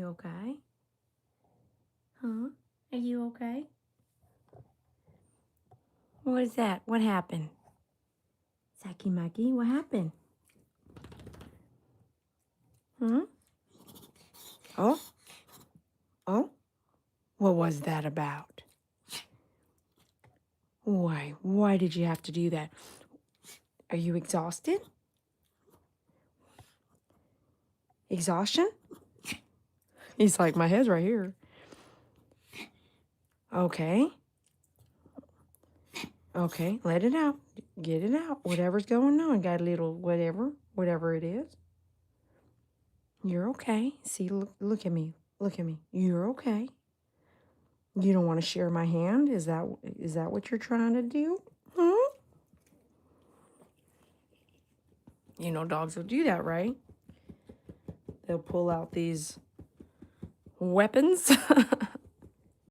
okay? Huh? Are you okay? What is that? What happened? Saki Maki, what happened? Hmm? Oh? Oh? What was that about? Why did you have to do that? Are you exhausted? Exhaustion? He's like, my head's right here. Okay. Okay, let it out. Get it out. Whatever's going on. Got a little whatever it is. You're okay. See, look at me. Look at me. You're okay. You don't want to share my hand? Is that what you're trying to do? Huh? You know dogs will do that, right? They'll pull out these weapons